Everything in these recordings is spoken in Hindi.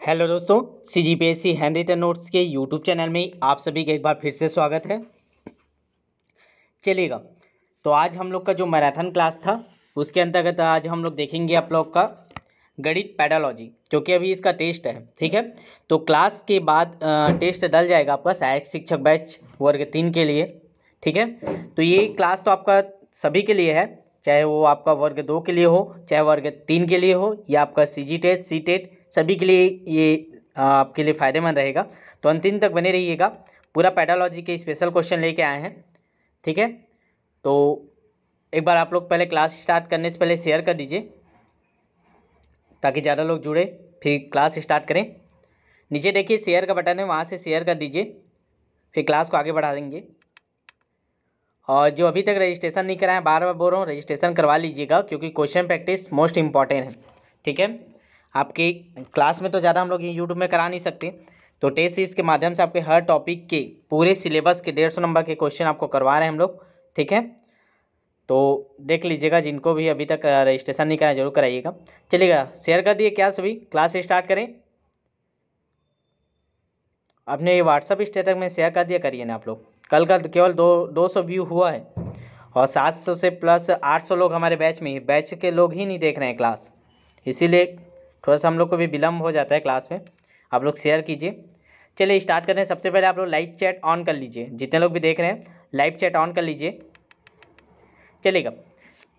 हेलो दोस्तों, CGPSC हैंड रिटन नोट्स के यूट्यूब चैनल में आप सभी का एक बार फिर से स्वागत है। चलिएगा, तो आज हम लोग का जो मैराथन क्लास था उसके अंतर्गत आज हम लोग देखेंगे आप लोग का गणित पैडालॉजी, क्योंकि अभी इसका टेस्ट है। ठीक है, तो क्लास के बाद टेस्ट डल जाएगा आपका सहायक शिक्षक बैच वर्ग 3 के लिए। ठीक है, तो ये क्लास तो आपका सभी के लिए है, चाहे वो आपका वर्ग 2 के लिए हो, चाहे वर्ग 3 के लिए हो, या आपका CG टेस्ट सी टेट सभी के लिए ये आपके लिए फ़ायदेमंद रहेगा। तो अंतिम तक बने रहिएगा। पूरा पैडालॉजी के स्पेशल क्वेश्चन लेके आए हैं। ठीक है, तो एक बार आप लोग पहले क्लास स्टार्ट करने से पहले शेयर कर दीजिए ताकि ज़्यादा लोग जुड़े, फिर क्लास स्टार्ट करें। नीचे देखिए शेयर का बटन है, वहाँ से शेयर कर दीजिए, फिर क्लास को आगे बढ़ा देंगे। और जो अभी तक रजिस्ट्रेशन नहीं कराएं, बार बार बोल रहा हूँ रजिस्ट्रेशन करवा लीजिएगा, क्योंकि क्वेश्चन प्रैक्टिस मोस्ट इंपॉर्टेंट है। ठीक है, आपकी क्लास में तो ज़्यादा हम लोग ये यूट्यूब में करा नहीं सकते, तो टेस्ट सीरीज के माध्यम से आपके हर टॉपिक के पूरे सिलेबस के 150 नंबर के क्वेश्चन आपको करवा रहे हैं हम लोग। ठीक है, तो देख लीजिएगा, जिनको भी अभी तक रजिस्ट्रेशन नहीं कराया जरूर कराइएगा। चलिएगा, शेयर कर दिए क्या सभी? क्लास स्टार्ट करें। अपने व्हाट्सअप स्टेटस में शेयर कर दिया करिए ना आप लोग। कल का केवल 200 व्यू हुआ है और 700 से प्लस 800 लोग हमारे बैच में ही, बैच के लोग ही नहीं देख रहे हैं क्लास, इसीलिए थोड़ा सा हम लोग को भी विलम्ब हो जाता है क्लास में। आप लोग शेयर कीजिए। चलिए स्टार्ट करते हैं। सबसे पहले आप लोग लाइव चैट ऑन कर लीजिए, जितने लोग भी देख रहे हैं लाइव चैट ऑन कर लीजिए। चलिएगा,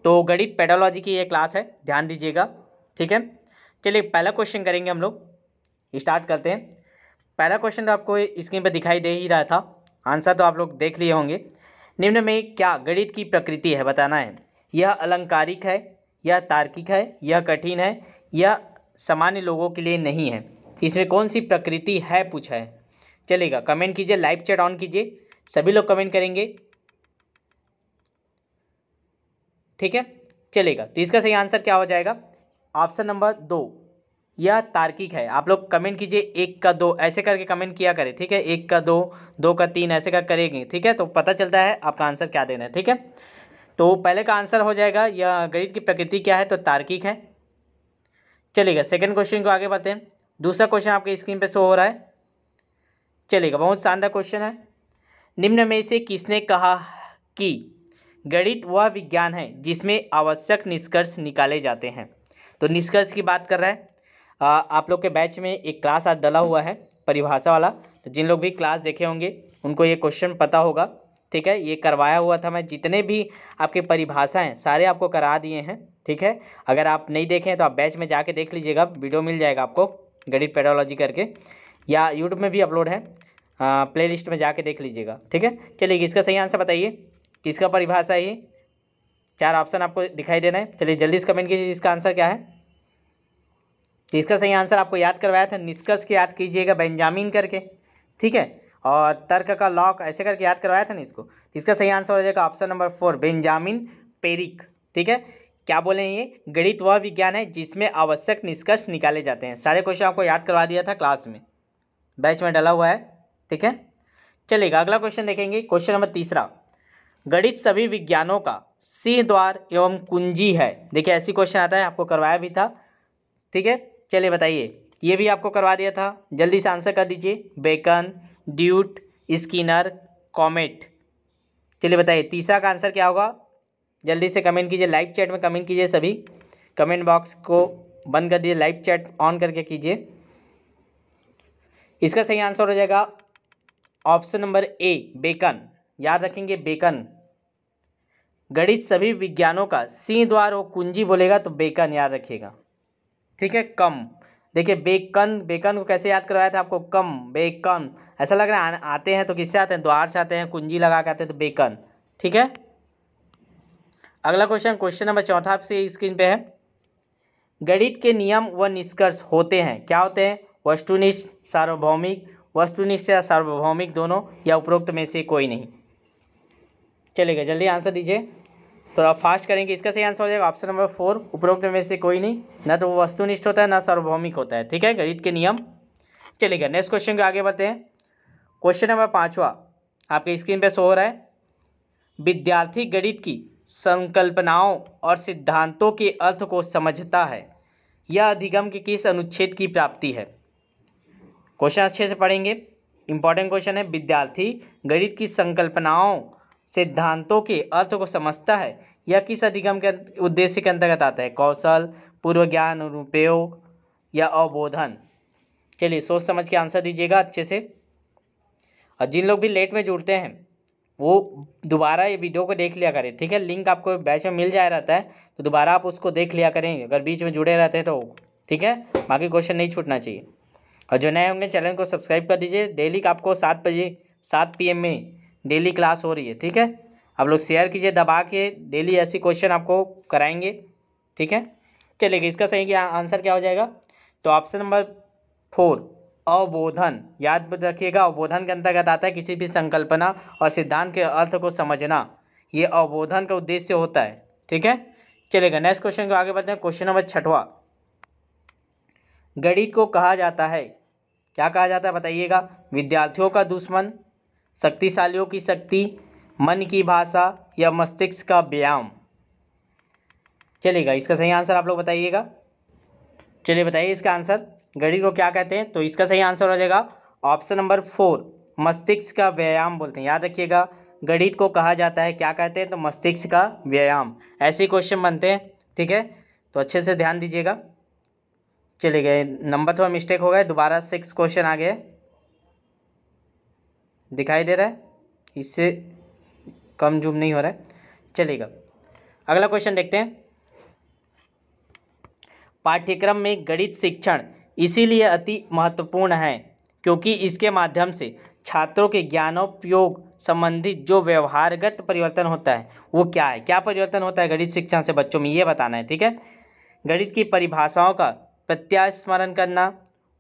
तो गणित पैडालॉजी की ये क्लास है, ध्यान दीजिएगा। ठीक है, चलिए पहला क्वेश्चन करेंगे हम लोग, स्टार्ट करते हैं। पहला क्वेश्चन तो आपको स्क्रीन पर दिखाई दे ही रहा था, आंसर तो आप लोग देख लिए होंगे। निम्न में क्या गणित की प्रकृति है बताना है। यह अलंकारिक है, यह तार्किक है, यह कठिन है, यह सामान्य लोगों के लिए नहीं है। इसमें कौन सी प्रकृति है पूछा है। चलेगा, कमेंट कीजिए, लाइव चैट ऑन कीजिए, सभी लोग कमेंट करेंगे। ठीक है, चलेगा, तो इसका सही आंसर क्या हो जाएगा? ऑप्शन नंबर 2, यह तार्किक है। आप लोग कमेंट कीजिए 1 का 2 ऐसे करके कमेंट किया करें। ठीक है, 1 का 2, 2 का 3 ऐसे कर करेंगे। ठीक है, तो पता चलता है आपका आंसर क्या देना है। ठीक है, तो पहले का आंसर हो जाएगा, यह गणित की प्रकृति क्या है, तो तार्किक है। चलेगा, सेकंड क्वेश्चन को आगे बढ़ते हैं। दूसरा क्वेश्चन आपके स्क्रीन पे शो हो रहा है। चलेगा, बहुत शानदार क्वेश्चन है। निम्न में से किसने कहा कि गणित वह विज्ञान है जिसमें आवश्यक निष्कर्ष निकाले जाते हैं। तो निष्कर्ष की बात कर रहा है। आप लोग के बैच में एक क्लास आज डला हुआ है परिभाषा वाला, तो जिन लोग भी क्लास देखे होंगे उनको ये क्वेश्चन पता होगा। ठीक है, ये करवाया हुआ था मैं, जितने भी आपके परिभाषा हैं सारे आपको करा दिए हैं। ठीक है, अगर आप नहीं देखें तो आप बैच में जाके देख लीजिएगा, वीडियो मिल जाएगा आपको गणित पैडालॉजी करके, या यूट्यूब में भी अपलोड है, प्ले लिस्ट में जाके देख लीजिएगा। ठीक है, चलिए इसका सही आंसर बताइए, किसका परिभाषा है ये? 4 ऑप्शन आपको दिखाई दे रहे हैं। चलिए जल्दी से कमेंट कीजिए इसका आंसर क्या है। तो इसका सही आंसर आपको याद करवाया था, निष्कर्ष के याद कीजिएगा बेंजामिन करके। ठीक है, और तर्क का लॉक ऐसे करके याद करवाया था ना इसको। इसका सही आंसर हो जाएगा ऑप्शन नंबर 4, बेंजामिन पेरिक। ठीक है, क्या बोले ये? गणित वह विज्ञान है जिसमें आवश्यक निष्कर्ष निकाले जाते हैं। सारे क्वेश्चन आपको याद करवा दिया था क्लास में, बैच में डला हुआ है। ठीक है, चलिएगा अगला क्वेश्चन देखेंगे। क्वेश्चन नंबर तीसरा, गणित सभी विज्ञानों का सी द्वार एवं कुंजी है। देखिए ऐसी क्वेश्चन आता है, आपको करवाया भी था। ठीक है, चलिए बताइए, ये भी आपको करवा दिया था, जल्दी से आंसर कर दीजिए। बेकन, ड्यूट, स्किनर, कॉमेट। चलिए बताइए तीसरा का आंसर क्या होगा? जल्दी से कमेंट कीजिए, लाइव चैट में कमेंट कीजिए, सभी कमेंट बॉक्स को बंद कर दीजिए, लाइव चैट ऑन करके कीजिए। इसका सही आंसर हो जाएगा ऑप्शन नंबर ए, बेकन। याद रखेंगे बेकन। गणित सभी विज्ञानों का सी द्वार और कुंजी बोलेगा तो बेकन याद रखिएगा। ठीक है, कम। देखिए बेकन, बेकन को कैसे याद करवाया था आपको? कम, बेकन। ऐसा लग रहा है आते हैं तो किससे आते हैं? द्वार से आते हैं, कुंजी लगा के आते हैं, तो बेकन। ठीक है, अगला क्वेश्चन, क्वेश्चन नंबर चौथा आपसे स्क्रीन पे है। गणित के नियम व निष्कर्ष होते हैं, क्या होते हैं? वस्तुनिष्ठ, सार्वभौमिक, वस्तुनिष्ठ या सार्वभौमिक दोनों, या उपरोक्त में से कोई नहीं। चलेगा, जल्दी आंसर दीजिए, थोड़ा फास्ट करेंगे। इसका सही आंसर हो जाएगा ऑप्शन नंबर 4, उपरोक्त में से कोई नहीं। ना तो वो वस्तुनिष्ठ होता है ना सार्वभौमिक होता है। ठीक है, गणित के नियम। चलेगा नेक्स्ट क्वेश्चन के आगे बढ़ते हैं। क्वेश्चन नंबर 5वां आपके स्क्रीन पे शो हो रहा है। विद्यार्थी गणित की संकल्पनाओं और सिद्धांतों के अर्थ को समझता है, यह अधिगम के किस अनुच्छेद की प्राप्ति है? क्वेश्चन अच्छे से पढ़ेंगे, इंपॉर्टेंट क्वेश्चन है। विद्यार्थी गणित की संकल्पनाओं सिद्धांतों के अर्थ को समझता है, यह किस अधिगम के उद्देश्य के अंतर्गत आता है? कौशल, पूर्व ज्ञान, अनुप्रयोग या अवबोधन? चलिए सोच समझ के आंसर दीजिएगा अच्छे से। और जिन लोग भी लेट में जुड़ते हैं वो दोबारा ये वीडियो को देख लिया करें, ठीक है। लिंक आपको बैच में मिल जाया रहता है, तो दोबारा आप उसको देख लिया करें अगर बीच में जुड़े रहते हैं तो, ठीक है। बाकी क्वेश्चन नहीं छूटना चाहिए। और जो नए होंगे चैनल को सब्सक्राइब कर दीजिए। डेली आपको 7 बजे 7 PM में डेली क्लास हो रही है, ठीक है। आप लोग शेयर कीजिए दबा के, डेली ऐसी क्वेश्चन आपको कराएंगे, ठीक है। चलिए इसका सही आंसर क्या हो जाएगा? तो ऑप्शन नंबर 4 अवबोधन। याद रखिएगा, अवबोधन के अंतर्गत आता है किसी भी संकल्पना और सिद्धांत के अर्थ को समझना, ये अवबोधन का उद्देश्य होता है, ठीक है। चलेगा नेक्स्ट क्वेश्चन को आगे बढ़ते हैं। क्वेश्चन नंबर 6वां, गणित को कहा जाता है, क्या कहा जाता है बताइएगा? विद्यार्थियों का दुश्मन, शक्तिशालियों की शक्ति, मन की भाषा या मस्तिष्क का व्यायाम? चलेगा इसका सही आंसर आप लोग बताइएगा। चलिए बताइए इसका आंसर, गणित को क्या कहते हैं? तो इसका सही आंसर हो जाएगा ऑप्शन नंबर 4 मस्तिष्क का व्यायाम बोलते हैं। याद रखिएगा, गणित को कहा जाता है क्या कहते हैं? तो मस्तिष्क का व्यायाम। ऐसे क्वेश्चन बनते हैं, ठीक है, तो अच्छे से ध्यान दीजिएगा। चले गए, नंबर थोड़ा मिस्टेक हो गया, दोबारा 6 क्वेश्चन आ गए, दिखाई दे रहा है, इससे कम जूम नहीं हो रहा है। चलेगा अगला क्वेश्चन देखते हैं। पाठ्यक्रम में गणित शिक्षण इसीलिए अति महत्वपूर्ण है क्योंकि इसके माध्यम से छात्रों के ज्ञानोपयोग संबंधित जो व्यवहारगत परिवर्तन होता है वो क्या है? क्या परिवर्तन होता है गणित शिक्षण से बच्चों में, ये बताना है, ठीक है। गणित की परिभाषाओं का प्रत्यास्मरण करना,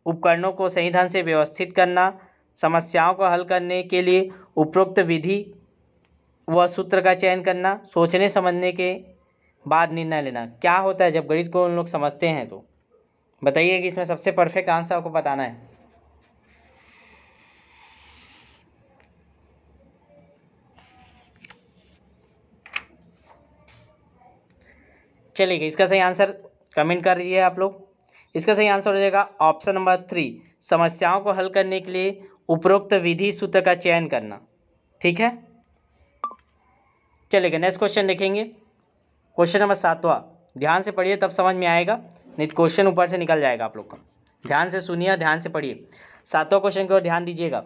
उपकरणों को सही ढंग से व्यवस्थित करना, समस्याओं को हल करने के लिए उपरोक्त विधि व सूत्र का चयन करना, सोचने समझने के बाद निर्णय लेना। क्या होता है जब गणित को उन लोग समझते हैं? तो बताइए कि इसमें सबसे परफेक्ट आंसर आपको बताना है। चलिए इसका सही आंसर कमेंट कर दीजिए आप लोग। इसका सही आंसर हो जाएगा ऑप्शन नंबर 3 समस्याओं को हल करने के लिए उपरोक्त विधि सूत्र का चयन करना, ठीक है। चलिए नेक्स्ट क्वेश्चन देखेंगे। क्वेश्चन नंबर 7वां, ध्यान से पढ़िए तब समझ में आएगा, नहीं तो क्वेश्चन ऊपर से निकल जाएगा आप लोग का। ध्यान से सुनिए, ध्यान से पढ़िए। 7वां क्वेश्चन की ओर ध्यान दीजिएगा।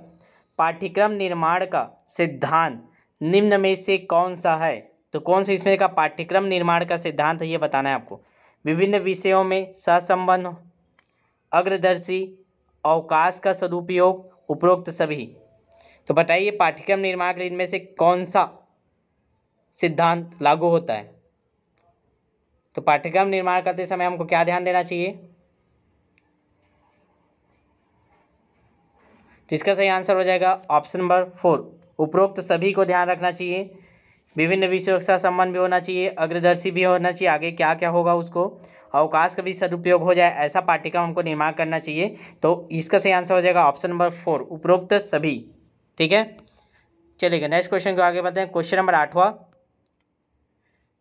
पाठ्यक्रम निर्माण का सिद्धांत निम्न में से कौन सा है? तो कौन सा इसमें का पाठ्यक्रम निर्माण का सिद्धांत है ये बताना है आपको। विभिन्न विषयों में सहसंबंध, अग्रदर्शी, अवकाश का सदुपयोग, उपरोक्त सभी। तो बताइए पाठ्यक्रम निर्माण के लिए इनमें से कौन सा सिद्धांत लागू होता है? तो पाठ्यक्रम निर्माण करते समय हमको क्या ध्यान देना चाहिए? तो इसका सही आंसर हो जाएगा ऑप्शन नंबर 4 उपरोक्त सभी को ध्यान रखना चाहिए। विभिन्न विषयों का संबंध भी होना चाहिए, अग्रदर्शी भी होना चाहिए, आगे क्या क्या होगा उसको, अवकाश का भी सदुपयोग हो जाए, ऐसा पाठ्यक्रम हमको निर्माण करना चाहिए। तो इसका सही आंसर हो जाएगा ऑप्शन नंबर 4 उपरोक्त सभी, ठीक है। चलिए नेक्स्ट क्वेश्चन को आगे बढ़ते हैं। क्वेश्चन नंबर 8वां,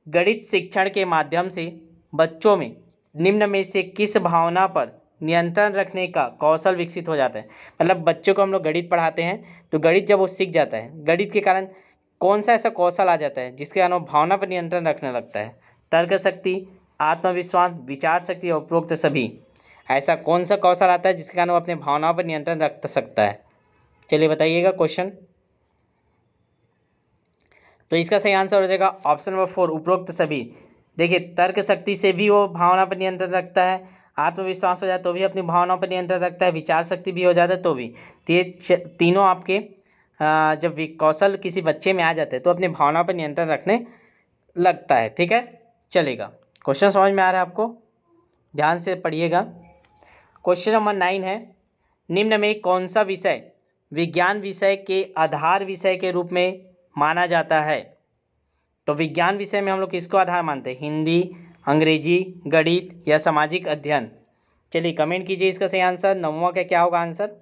गणित शिक्षण के माध्यम से बच्चों में निम्न में से किस भावना पर नियंत्रण रखने का कौशल विकसित हो जाता है? मतलब बच्चों को हम लोग गणित पढ़ाते हैं, तो गणित जब वो सीख जाता है, गणित के कारण कौन सा ऐसा कौशल आ जाता है जिसके कारण वो भावना पर नियंत्रण रखने लगता है? तर्क शक्ति, आत्मविश्वास, विचार शक्ति और उपरोक्त सभी। ऐसा कौन सा कौशल आता है जिसके कारण वो अपने भावनाओं पर नियंत्रण रख सकता है? चलिए बताइएगा क्वेश्चन। तो इसका सही आंसर हो जाएगा ऑप्शन नंबर 4 उपरोक्त सभी। देखिए तर्क शक्ति से भी वो भावना पर नियंत्रण रखता है, आत्मविश्वास हो जाए तो भी अपनी भावनाओं पर नियंत्रण रखता है, विचार शक्ति भी हो जाता है तो भी। तो ये तीनों आपके जब कौशल किसी बच्चे में आ जाते हैं तो अपनी भावनाओं पर नियंत्रण रखने लगता है, ठीक है। चलेगा क्वेश्चन समझ में आ रहा है आपको? ध्यान से पढ़िएगा। क्वेश्चन नंबर 9 है, निम्न में कौन सा विषय विज्ञान विषय के आधार विषय के रूप में माना जाता है? तो विज्ञान विषय में हम लोग किसको आधार मानते हैं? हिंदी, अंग्रेजी, गणित या सामाजिक अध्ययन? चलिए कमेंट कीजिए इसका सही आंसर। 9वां का क्या होगा आंसर?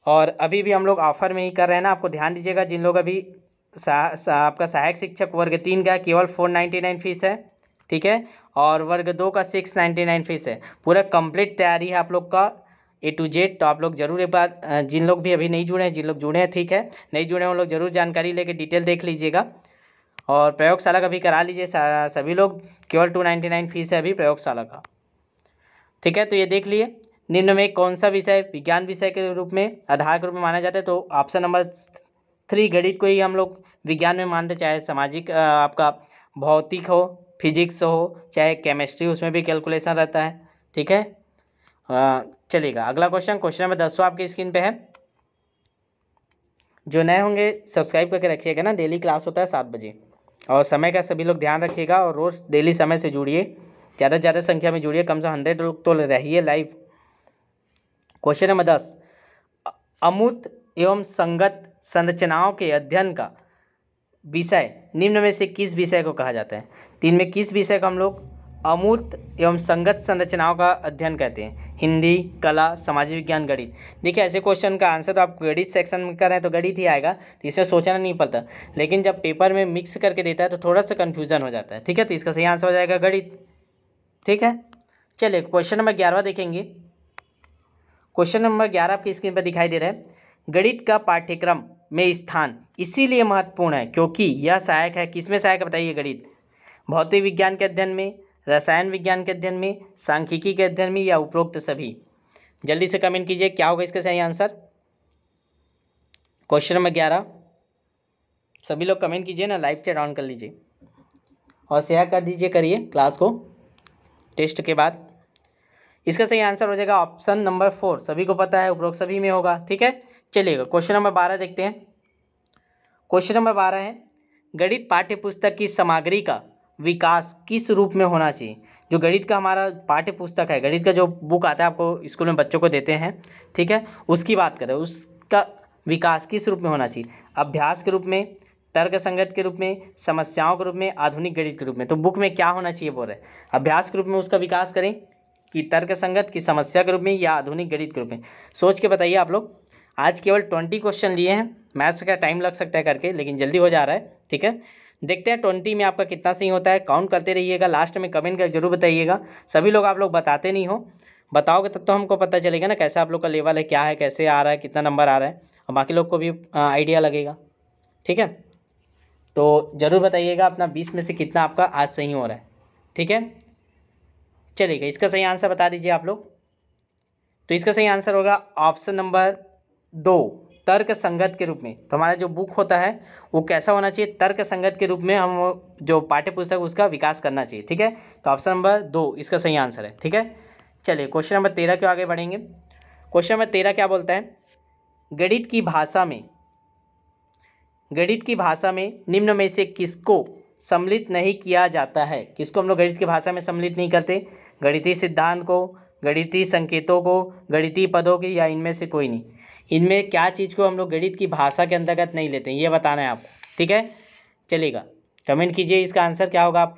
और अभी भी हम लोग ऑफर में ही कर रहे हैं ना, आपको ध्यान दीजिएगा। जिन लोग अभी आपका सहायक शिक्षक वर्ग 3 का केवल 499 फीस है, ठीक है। और वर्ग 2 का 699 फीस है। पूरा कंप्लीट तैयारी है आप लोग का A to Z। तो आप लोग जरूर एक बार जिन लोग भी अभी नहीं जुड़े हैं, जिन लोग जुड़े हैं ठीक है, नहीं जुड़े हैं उन लोग जरूर जानकारी लेके डिटेल देख लीजिएगा और प्रयोगशाला का भी करा लीजिए सभी लोग। केवल 299 फीस है अभी प्रयोगशाला का, ठीक है। तो ये देख लिए निम्न में कौन सा विषय विज्ञान विषय के रूप में आधार के रूप में माना जाता है। तो ऑप्शन नंबर 3 गणित को ही हम लोग विज्ञान में मानते, चाहे सामाजिक आपका भौतिक हो, फिजिक्स हो, चाहे केमिस्ट्री, उसमें भी कैलकुलेशन रहता है, ठीक है। चलेगा अगला क्वेश्चन नंबर 10 आपकी स्क्रीन पे है। जो नए होंगे सब्सक्राइब करके रखिएगा ना, डेली क्लास होता है 7 बजे और समय का सभी लोग ध्यान रखिएगा और रोज़ डेली समय से जुड़िए, ज़्यादा से ज़्यादा संख्या में जुड़िए, कम से कम 100 लोग तो रहिए लाइव। क्वेश्चन नंबर 10 अमूर्त एवं संगत संरचनाओं के अध्ययन का विषय निम्न में से किस विषय को कहा जाता है। तो इनमें किस विषय को हम लोग अमूर्त एवं संगत संरचनाओं का अध्ययन कहते हैं। हिंदी, कला, सामाजिक विज्ञान, गणित। देखिए ऐसे क्वेश्चन का आंसर तो आप गणित सेक्शन में कर रहे हैं तो गणित ही आएगा, तो इसमें सोचना नहीं पड़ता, लेकिन जब पेपर में मिक्स करके देता है तो थोड़ा सा कन्फ्यूजन हो जाता है, ठीक है। तो इसका सही आंसर हो जाएगा गणित, ठीक है। चलिए क्वेश्चन नंबर 11 देखेंगे। क्वेश्चन नंबर 11 आपकी स्क्रीन पर दिखाई दे रहा है। गणित का पाठ्यक्रम में स्थान इसीलिए महत्वपूर्ण है क्योंकि यह सहायक है, किसमें सहायक है बताइए। गणित भौतिक विज्ञान के अध्ययन में, रसायन विज्ञान के अध्ययन में, सांख्यिकी के अध्ययन में या उपरोक्त सभी। जल्दी से कमेंट कीजिए क्या होगा इसका सही आंसर। क्वेश्चन नंबर 11 सभी लोग कमेंट कीजिए ना, लाइव चैट ऑन कर लीजिए और शेयर कर दीजिए, करिए क्लास को टेस्ट के बाद। इसका सही आंसर हो जाएगा ऑप्शन नंबर 4, सभी को पता है उपरोक्त सभी में होगा, ठीक है। चलिएगा क्वेश्चन नंबर 12 देखते हैं। क्वेश्चन नंबर 12 है गणित पाठ्य पुस्तक की सामग्री का विकास किस रूप में होना चाहिए। जो गणित का हमारा पाठ्य पुस्तक है, गणित का जो बुक आता है आपको स्कूल में बच्चों को देते हैं, ठीक है, उसकी बात करें, उसका विकास किस रूप में होना चाहिए। अभ्यास के रूप में, तर्क संगत के रूप में, समस्याओं के रूप में, आधुनिक गणित के रूप में। तो बुक में क्या होना चाहिए बोल रहे हैं, अभ्यास के रूप में उसका विकास करें कि तर्क संगत की समस्या के रूप में या आधुनिक गणित के रूप में। सोच के बताइए आप लोग। आज केवल 20 क्वेश्चन लिए हैं, मैथ्स का टाइम लग सकता है करके, लेकिन जल्दी हो जा रहा है, ठीक है। देखते हैं 20 में आपका कितना सही होता है, काउंट करते रहिएगा, लास्ट में कमेंट कर जरूर बताइएगा। सभी लोग आप लोग बताते नहीं हो, बताओगे तब तो हमको पता चलेगा ना कैसा आप लोग का लेवल है, क्या है, कैसे आ रहा है, कितना नंबर आ रहा है, और बाकी लोग को भी आइडिया लगेगा, ठीक है। तो ज़रूर बताइएगा अपना 20 में से कितना आपका आज सही हो रहा है, ठीक है। चलिएगा इसका सही आंसर बता दीजिए आप लोग। तो इसका सही आंसर होगा ऑप्शन नंबर 2 तर्क संगत के रूप में। तो हमारा जो बुक होता है वो कैसा होना चाहिए, तर्क संगत के रूप में हम जो पाठ्य पुस्तक उसका विकास करना चाहिए, ठीक है। तो ऑप्शन नंबर 2 इसका सही आंसर है, ठीक है। चलिए क्वेश्चन नंबर 13 के आगे बढ़ेंगे। क्वेश्चन नंबर 13 क्या बोलता है, गणित की भाषा में निम्न में से किसको सम्मिलित नहीं किया जाता है। किसको हम लोग गणित की भाषा में सम्मिलित नहीं करते, गणितीय सिद्धांत को, गणितीय संकेतों को, गणितीय पदों की, या इनमें से कोई नहीं। इनमें क्या चीज़ को हम लोग गणित की भाषा के अंतर्गत नहीं लेते हैं, ये बताना है आपको, ठीक है। चलेगा कमेंट कीजिए इसका आंसर क्या होगा आप।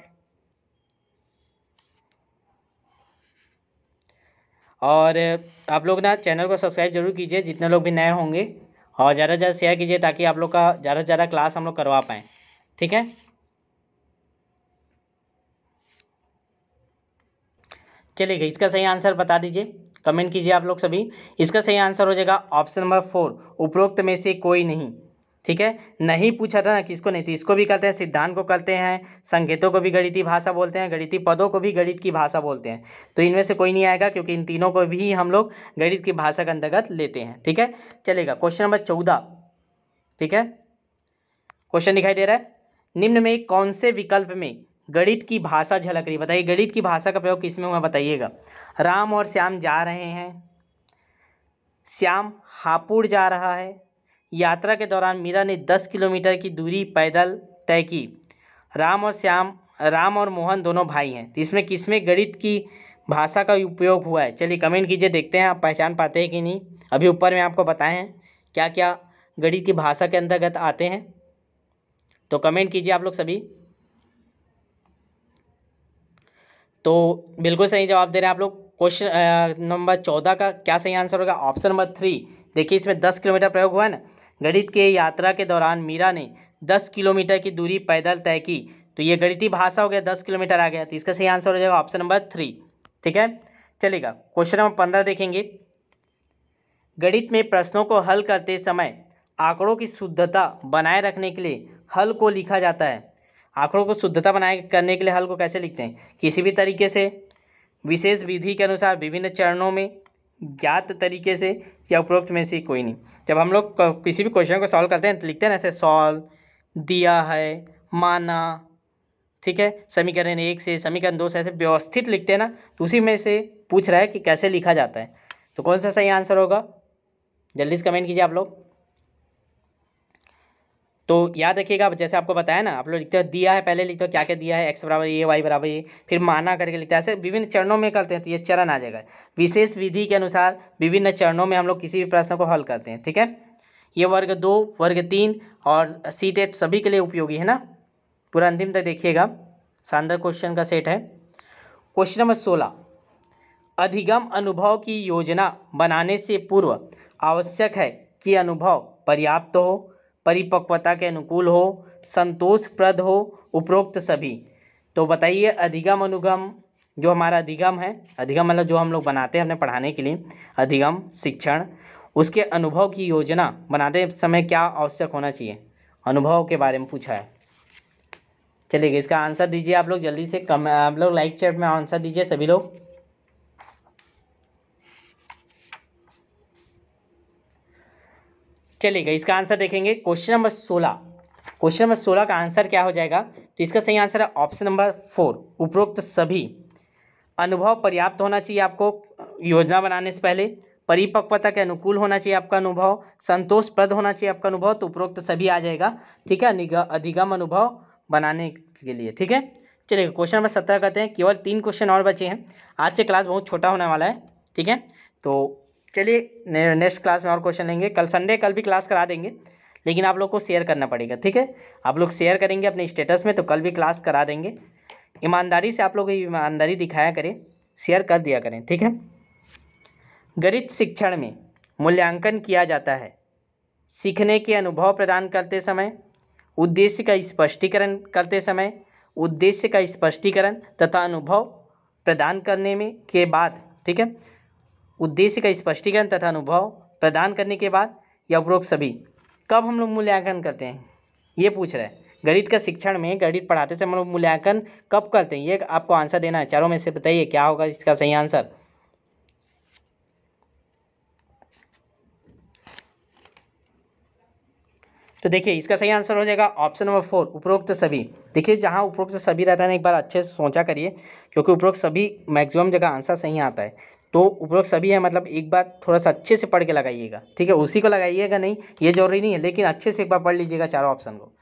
और आप लोग ना चैनल को सब्सक्राइब जरूर कीजिए जितने लोग भी नए होंगे, और ज़्यादा से ज़्यादा शेयर कीजिए ताकि आप लोग का ज़्यादा से ज़्यादा क्लास हम लोग करवा पाएँ, ठीक है। चलिए इसका सही आंसर बता दीजिए, कमेंट कीजिए आप लोग सभी। इसका सही आंसर हो जाएगा ऑप्शन नंबर 4 उपरोक्त में से कोई नहीं, ठीक है। नहीं पूछा था ना किसको नहीं, तो इसको भी कहते हैं, सिद्धांत को कहते हैं, संकेतों को भी गणितीय भाषा बोलते हैं, गणितीय पदों को भी गणित की भाषा बोलते हैं। तो इनमें से कोई नहीं आएगा क्योंकि इन तीनों को भी हम लोग गणित की भाषा के अंतर्गत लेते हैं, ठीक है। चलेगा क्वेश्चन नंबर 14, ठीक है। क्वेश्चन दिखाई दे रहा है, निम्न में कौन से विकल्प में गणित की भाषा झलक रही, बताइए गणित की भाषा का प्रयोग किसमें हुआ बताइएगा। राम और श्याम जा रहे हैं, श्याम हापुड़ जा रहा है, यात्रा के दौरान मीरा ने 10 किलोमीटर की दूरी पैदल तय की, राम और मोहन दोनों भाई हैं। तो इसमें किसमें गणित की भाषा का उपयोग हुआ है, चलिए कमेंट कीजिए, देखते हैं आप पहचान पाते हैं कि नहीं। अभी ऊपर में आपको बताए हैं क्या क्या गणित की भाषा के अंतर्गत आते हैं, तो कमेंट कीजिए आप लोग सभी। तो बिल्कुल सही जवाब दे रहे हैं आप लोग। क्वेश्चन नंबर 14 का क्या सही आंसर होगा, ऑप्शन नंबर 3। देखिए इसमें 10 किलोमीटर प्रयोग हुआ है ना, गणित के यात्रा के दौरान मीरा ने 10 किलोमीटर की दूरी पैदल तय की, तो ये गणितीय भाषा हो गया, 10 किलोमीटर आ गया। तो इसका सही आंसर हो जाएगा ऑप्शन नंबर 3। ठीक है, चलेगा। क्वेश्चन नंबर 15 देखेंगे। गणित में प्रश्नों को हल करते समय आंकड़ों की शुद्धता बनाए रखने के लिए हल को लिखा जाता है। आंकड़ों को शुद्धता बनाए करने के लिए हल को कैसे लिखते हैं? किसी भी तरीके से, विशेष विधि के अनुसार, विभिन्न चरणों में, ज्ञात तरीके से, या उपरोक्त में से कोई नहीं। जब हम लोग किसी भी क्वेश्चन को सॉल्व करते हैं तो लिखते हैं ना ऐसे, सॉल्व, दिया है, माना, ठीक है, समीकरण 1 से समीकरण 2 से, ऐसे व्यवस्थित लिखते हैं ना। तो उसी में से पूछ रहा है कि कैसे लिखा जाता है। तो कौन सा सही आंसर होगा? जल्दी से कमेंट कीजिए आप लोग। तो याद रखिएगा, जैसे आपको बताया ना, आप लोग लिखते हो दिया है, पहले लिखते हो क्या क्या दिया है, एक्स बराबर ये, वाई बराबर ये, फिर माना करके लिखते हैं। ऐसे विभिन्न चरणों में करते हैं तो ये चरण आ जाएगा। विशेष विधि के अनुसार विभिन्न चरणों में हम लोग किसी भी प्रश्न को हल करते हैं। ठीक है, ये वर्ग 2, वर्ग 3 और सीटेट सभी के लिए उपयोगी है ना। पूरा अंतिम तक देखिएगा, शानदार क्वेश्चन का सेट है। क्वेश्चन नंबर 16, अधिगम अनुभव की योजना बनाने से पूर्व आवश्यक है कि अनुभव पर्याप्त हो, परिपक्वता के अनुकूल हो, संतोषप्रद हो, उपरोक्त सभी। तो बताइए, अधिगम अनुगम, जो हमारा अधिगम है, अधिगम मतलब जो हम लोग बनाते हैं अपने पढ़ाने के लिए, अधिगम शिक्षण, उसके अनुभव की योजना बनाते समय क्या आवश्यक होना चाहिए? अनुभव के बारे में पूछा है। चलिए इसका आंसर दीजिए आप लोग जल्दी से, आप लोग लाइक चैट में आंसर दीजिए सभी लोग। चलिएगा, इसका आंसर देखेंगे। क्वेश्चन नंबर 16, क्वेश्चन नंबर 16 का आंसर क्या हो जाएगा? तो इसका सही आंसर है ऑप्शन नंबर 4, उपरोक्त सभी। अनुभव पर्याप्त होना चाहिए आपको योजना बनाने से पहले, परिपक्वता के अनुकूल होना चाहिए आपका अनुभव, संतोषप्रद होना चाहिए आपका अनुभव, तो उपरोक्त सभी आ जाएगा। ठीक है, अधिगम अनुभव बनाने के लिए। ठीक है, चलिए क्वेश्चन नंबर 17 करते हैं। केवल 3 क्वेश्चन और बचे हैं। आज से क्लास बहुत छोटा होने वाला है। ठीक है, तो चलिए नेक्स्ट क्लास में और क्वेश्चन लेंगे। कल संडे, कल भी क्लास करा देंगे, लेकिन आप लोग को शेयर करना पड़ेगा। ठीक है, आप लोग शेयर करेंगे अपने स्टेटस में तो कल भी क्लास करा देंगे। ईमानदारी से आप लोग ईमानदारी दिखाया करें, शेयर कर दिया करें। ठीक है, गणित शिक्षण में मूल्यांकन किया जाता है सीखने के अनुभव प्रदान करते समय, उद्देश्य का स्पष्टीकरण करते समय, उद्देश्य का स्पष्टीकरण तथा अनुभव प्रदान करने में के बाद। ठीक है, उद्देश्य का स्पष्टीकरण तथा अनुभव प्रदान करने के बाद, या उपरोक्त सभी। कब हम लोग मूल्यांकन करते हैं ये पूछ रहा है। गणित का शिक्षण में, गणित पढ़ाते समय हम लोग मूल्यांकन कब करते हैं, ये आपको आंसर देना है। चारों में से बताइए क्या होगा इसका सही आंसर। तो देखिए इसका सही आंसर हो जाएगा ऑप्शन नंबर 4, उपरोक्त सभी। देखिए जहाँ उपरोक्त सभी रहता है ना, एक बार अच्छे से सोचा करिए, क्योंकि उपरोक्त सभी मैक्सिमम जगह आंसर सही आता है। तो उपरोक्त सभी है मतलब एक बार थोड़ा सा अच्छे से पढ़ के लगाइएगा। ठीक है, उसी को लगाइएगा नहीं, ये जरूरी नहीं है, लेकिन अच्छे से एक बार पढ़ लीजिएगा चारों ऑप्शन को।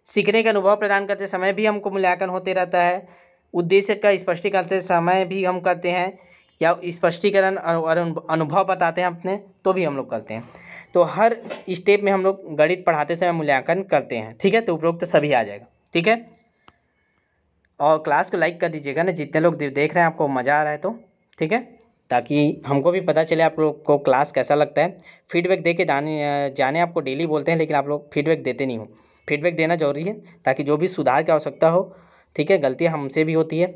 सीखने का अनुभव प्रदान करते समय भी हमको मूल्यांकन होते रहता है, उद्देश्य का स्पष्टीकरण करते समय भी हम करते हैं, या स्पष्टीकरण और अनुभव बताते हैं अपने तो भी हम लोग करते हैं। तो हर स्टेप में हम लोग गणित पढ़ाते समय मूल्यांकन करते हैं। ठीक है, तो उपरोक्त सभी आ जाएगा। ठीक है, और क्लास को लाइक कर दीजिएगा ना, जितने लोग देख रहे हैं आपको मज़ा आ रहा है तो। ठीक है, ताकि हमको भी पता चले आप लोग को क्लास कैसा लगता है। फीडबैक दे के जाने आपको डेली बोलते हैं, लेकिन आप लोग फीडबैक देते नहीं हो। फीडबैक देना जरूरी है ताकि जो भी सुधार की आवश्यकता हो। ठीक है, गलतियाँ हमसे भी होती है।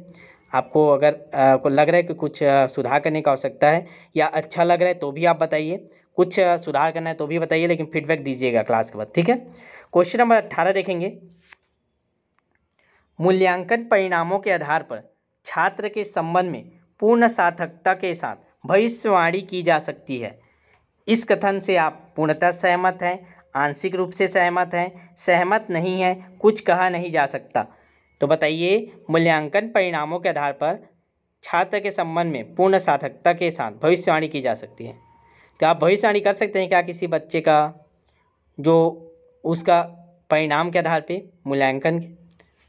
आपको अगर को लग रहा है कि कुछ सुधार करने की आवश्यकता है या अच्छा लग रहा है तो भी आप बताइए, कुछ सुधार करना है तो भी बताइए, लेकिन फीडबैक दीजिएगा क्लास के बाद। ठीक है, क्वेश्चन नंबर 18 देखेंगे। मूल्यांकन परिणामों के आधार पर छात्र के संबंध में पूर्ण सार्थकता के साथ भविष्यवाणी की जा सकती है। इस कथन से आप पूर्णतः सहमत हैं, आंशिक रूप से सहमत हैं, सहमत नहीं हैं, कुछ कहा नहीं जा सकता। तो बताइए, मूल्यांकन परिणामों के आधार पर छात्र के संबंध में पूर्ण सार्थकता के साथ भविष्यवाणी की जा सकती है। तो आप भविष्यवाणी कर सकते हैं क्या किसी बच्चे का, जो उसका परिणाम के आधार पे मूल्यांकन।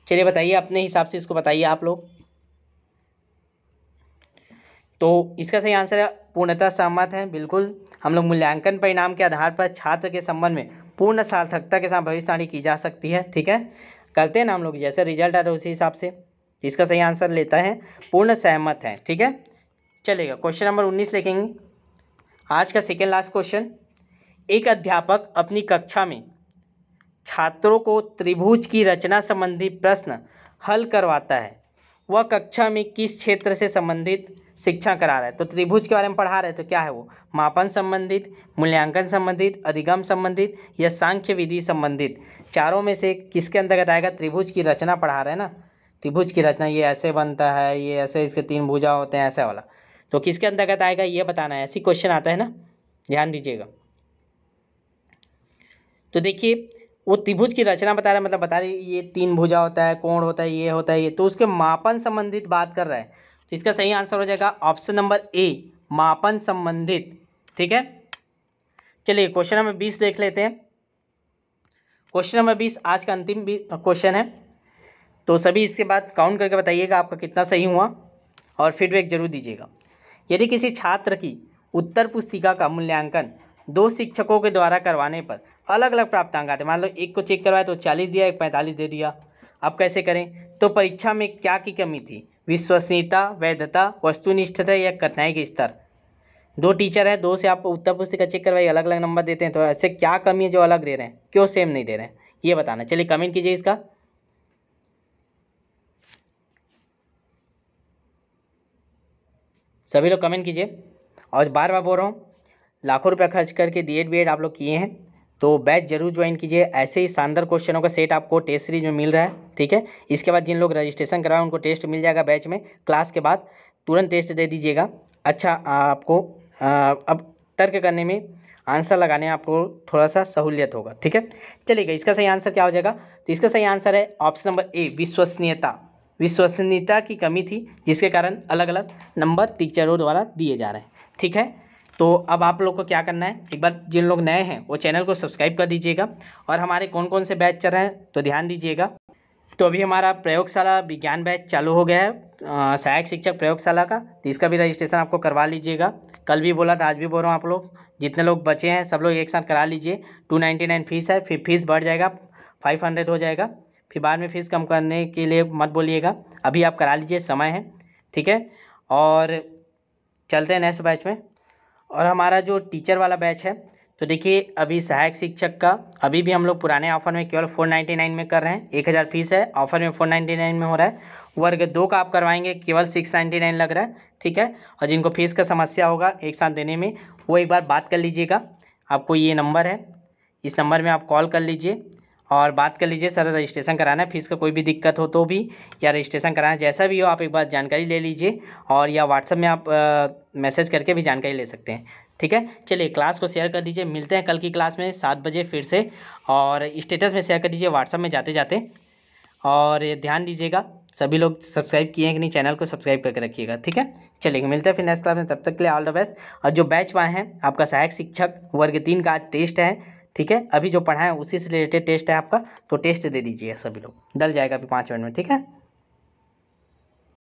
चलिए बताइए, अपने हिसाब से इसको बताइए आप लोग। तो इसका सही आंसर है पूर्णतः सहमत है। बिल्कुल, हम लोग मूल्यांकन परिणाम के आधार पर छात्र के संबंध में पूर्ण सार्थकता के साथ भविष्यवाणी की जा सकती है। ठीक है, करते हैं ना हम लोग, जैसे रिजल्ट आ रहा है उसी हिसाब से। इसका सही आंसर लेता है पूर्ण सहमत है। ठीक है, चलेगा। क्वेश्चन नंबर 19 लिखेंगे, आज का सेकेंड लास्ट क्वेश्चन। एक अध्यापक अपनी कक्षा में छात्रों को त्रिभुज की रचना संबंधी प्रश्न हल करवाता है वह कक्षा में किस क्षेत्र से संबंधित शिक्षा करा रहा है। तो त्रिभुज के बारे में पढ़ा रहे हैं तो क्या है वो, मापन संबंधित, मूल्यांकन संबंधित, अधिगम संबंधित या सांख्य विधि संबंधित। चारों में से किसके अंतर्गत आएगा, त्रिभुज की रचना पढ़ा रहे हैं ना, त्रिभुज की रचना, ये ऐसे बनता है, ये ऐसे, इसके 3 भुजा होते हैं, ऐसा वाला। तो किसके अंतर्गत आएगा ये बताना है, ऐसी क्वेश्चन आता है ना, ध्यान दीजिएगा। तो देखिए वो त्रिभुज की रचना बता रहा है, मतलब बता रही ये 3 भुजा होता है, कोण होता है, ये होता है, ये, तो उसके मापन संबंधित बात कर रहा है। तो इसका सही आंसर हो जाएगा ऑप्शन नंबर ए, मापन संबंधित। ठीक है, चलिए क्वेश्चन नंबर 20 देख लेते हैं। क्वेश्चन नंबर 20 आज का अंतिम क्वेश्चन है, तो सभी इसके बाद काउंट करके बताइएगा आपका कितना सही हुआ और फीडबैक जरूर दीजिएगा। यदि किसी छात्र की उत्तर पुस्तिका का मूल्यांकन 2 शिक्षकों के द्वारा करवाने पर अलग अलग प्राप्तांक आते, मान लो एक को चेक करवाया तो 40 दिया, एक 45 दे दिया, अब कैसे करें। तो परीक्षा में क्या की कमी थी, विश्वसनीयता, वैधता, वस्तुनिष्ठता या कठिनाई के स्तर। 2 टीचर है, 2 से आप उत्तर पुस्तिका चेक करवाइए, अलग अलग नंबर देते हैं, तो ऐसे क्या कमी है जो अलग दे रहे हैं, क्यों सेम नहीं दे रहे हैं, ये बताना। चलिए कमेंट कीजिए इसका। सभी लोग कमेंट कीजिए। और बार बार बोल रहा हूँ, लाखों रुपया खर्च करके D.Ed B.Ed आप लोग किए हैं तो बैच जरूर ज्वाइन कीजिए। ऐसे ही शानदार क्वेश्चनों का सेट आपको टेस्ट सीरीज में मिल रहा है। ठीक है, इसके बाद जिन लोग रजिस्ट्रेशन कराएं उनको टेस्ट मिल जाएगा बैच में, क्लास के बाद तुरंत टेस्ट दे दीजिएगा। अच्छा आपको अब तर्क करने में, आंसर लगाने में आपको थोड़ा सा सहूलियत होगा। ठीक है, चलिएगा इसका सही आंसर क्या हो जाएगा, तो इसका सही आंसर है ऑप्शन नंबर ए, विश्वसनीयता। विश्वसनीयता की कमी थी जिसके कारण अलग अलग नंबर टीचरों द्वारा दिए जा रहे हैं। ठीक है, तो अब आप लोग को क्या करना है, एक बार जिन लोग नए हैं वो चैनल को सब्सक्राइब कर दीजिएगा। और हमारे कौन कौन से बैच चल रहे हैं तो ध्यान दीजिएगा। तो अभी हमारा प्रयोगशाला विज्ञान बैच चालू हो गया है, सहायक शिक्षक प्रयोगशाला का, तो इसका भी रजिस्ट्रेशन आपको करवा लीजिएगा। कल भी बोला था, आज भी बोल रहा हूँ, आप लोग जितने लोग बचे हैं सब लोग एक साथ करा लीजिए। 299 फीस है, फिर फीस बढ़ जाएगा, 500 हो जाएगा, फिर बाद में फ़ीस कम करने के लिए मत बोलिएगा, अभी आप करा लीजिए, समय है। ठीक है, और चलते हैं नेक्स्ट बैच में। और हमारा जो टीचर वाला बैच है, तो देखिए अभी सहायक शिक्षक का अभी भी हम लोग पुराने ऑफर में केवल 499 में कर रहे हैं, 1000 फीस है, ऑफर में 499 में हो रहा है। वर्ग 2 का आप करवाएंगे केवल 699 लग रहा है। ठीक है, और जिनको फीस का समस्या होगा एक साथ देने में, वो एक बार बात कर लीजिएगा। आपको ये नंबर है, इस नंबर में आप कॉल कर लीजिए और बात कर लीजिए, सर रजिस्ट्रेशन कराना है, फीस का कोई भी दिक्कत हो तो भी, या रजिस्ट्रेशन कराना, जैसा भी हो आप एक बार जानकारी ले लीजिए। और या व्हाट्सएप में आप मैसेज करके भी जानकारी ले सकते हैं। ठीक है, चलिए क्लास को शेयर कर दीजिए, मिलते हैं कल की क्लास में 7 बजे फिर से, और स्टेटस में शेयर कर दीजिए व्हाट्सएप में जाते जाते। और ध्यान दीजिएगा सभी लोग सब्सक्राइब किए हैं कि नहीं, चैनल को सब्सक्राइब करके रखिएगा। ठीक है, चलिए मिलते हैं फिर नेक्स्ट क्लास में, तब तक के लिए ऑल द बेस्ट। और जो बैच वहाँ हैं आपका सहायक शिक्षक वर्ग 3 का आज टेस्ट है। ठीक है, अभी जो पढ़ाएं उसी से रिलेटेड टेस्ट है आपका, तो टेस्ट दे दीजिए, सभी लोग डल जाएगा अभी 5 मिनट में। ठीक है।